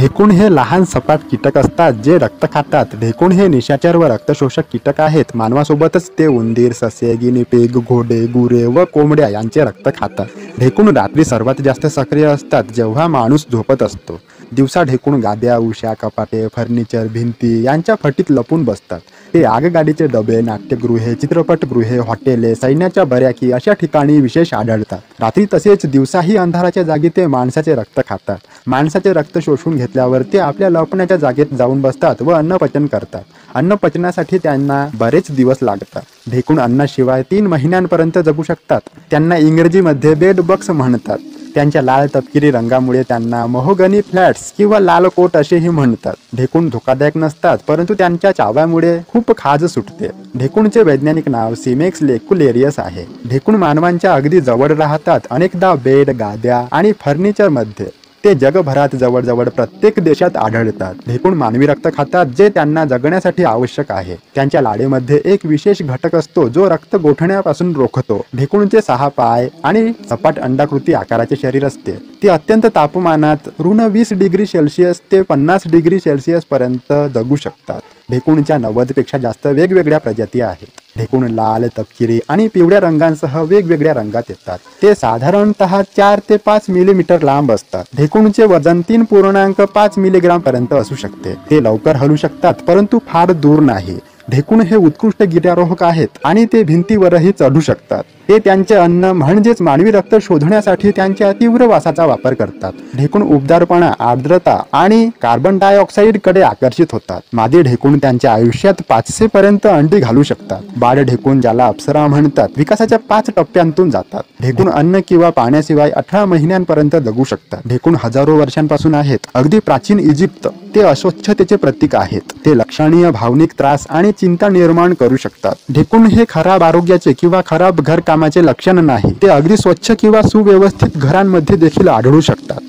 ढेकूण हे लहान सपाट कीटक असतात जे रक्त खातात। ढेकूण हे निशाचर व रक्तशोषक कीटक आहेत। मानवासोबतच ते उंदीर, ससे, गिनीपिग, घोडे, गुरे व कोंबड्या यांचे रक्त खातात। ढेकूण रात्री सर्वात जास्त सक्रिय असतात जेव्हा माणूस झोपत असतो। दिवसा ढेकूण गाद्या, उशा, कपाटे, फर्निचर, भिंती यांच्या फटीत लपून बसतात। ते आगगाडीचे डबे, नाट्यगृहे, चित्रपटगृहे, हॉटेले, सैन्याच्या बऱ्याकी अशा ठिकाणी विशेष आढळतात। रात्री तसेच दिवसाही अंधाराच्या जागी ते माणसाचे रक्त खातात। माणसाचे रक्त शोषून घेतल्यावर ते आपल्या लपण्याच्या जागेत जाऊन बसतात व अन्न पचन करतात। अन्न पचनासाठी त्यांना बरेच दिवस लागतात। ढेकूण अन्नाशिवाय 3 महिन्यांपर्यंत जगू शकतात। त्यांना इंग्रजीमध्ये बेड बग्स म्हणतात। त्यांच्या लाल तपकिरी रंगामुळे त्यांना महोगनी फ्लॅट्स किंवा लाल कोट असेही म्हणतात। ढेकूण धोकादायक नसतात, परंतु त्यांच्या चाव्यामुळे खूप खाज सुटते। ढेकूणचे वैज्ञानिक नाव सिमेक्स लेक्युलेरियस आहे। ढेकूण मानवांच्या अगदी जवळ राहतात, अनेकदा बेड, गाद्या आणि फर्निचर मध्ये। ते जगभरात जवळजवळ प्रत्येक देशात आढळतात। ढेकूण मानवी रक्त खातात जे त्यांना जगण्यासाठी आवश्यक आहे। त्यांच्या लाळेमध्ये एक विशेष घटक असतो जो रक्त गोठण्यापासून रोखतो। ढेकूणचे 6 पाय आणि सपाट अंडाकृती आकाराचे शरीर असते। ते अत्यंत तापमानात -20 डिग्री सेल्सिअस ते 50 डिग्री सेल्सिअस पर्यंत जगू शकतात। ढेकूणच्या 90 पेक्षा जास्त वेगवेगळ्या प्रजाती आहेत। ढेकूण लाल, तपकिरी आणि पिवळ्या रंगांसह वेगवेगळ्या रंगात येतात। ते साधारणतः 4 ते 5 मिलीमीटर लांब असतात। ढेकूणचे वजन 3.5 मिलीग्राम पर्यंत असू शकते। ते लवकर हलू शकतात, परंतु फार दूर नाही। ढेकूण हे उत्कृष्ट गिर्यारोहक आहेत आणि ते भिंतीवरही चढू शकतात। ते त्यांचे अन्न म्हणजेच मानवी रक्त शोधण्यासाठी त्यांच्या तीव्र वासाचा वापर करतात। ढेकूण उबदारपणा, आर्द्रता आणि कार्बन डायऑक्साईड कडे आकर्षित होतात। मादी ढेकूण त्यांच्या आयुष्यात 500 पर्यंत अंडी घालू शकतात। बाळ ढेकूण, ज्याला अप्सरा म्हणतात, विकासाच्या 5 टप्प्यांतून जातात। ढेकूण अन्न किंवा पाण्याशिवाय 18 महिन्यांपर्यंत जगू शकतात। ढेकूण हजारो वर्षांपासून आहेत। अगदी प्राचीन इजिप्त ते अस्वच्छतेचे प्रतीक आहेत। ते लक्षणीय भावनिक त्रास आणि चिंता निर्माण करू शकतात। ढेकूण हे खराब आरोग्याचे किंवा खराब घरकामाचे लक्षण नाही। ते अगदी स्वच्छ किंवा सुव्यवस्थित घरांमध्ये देखील आढळू शकतात।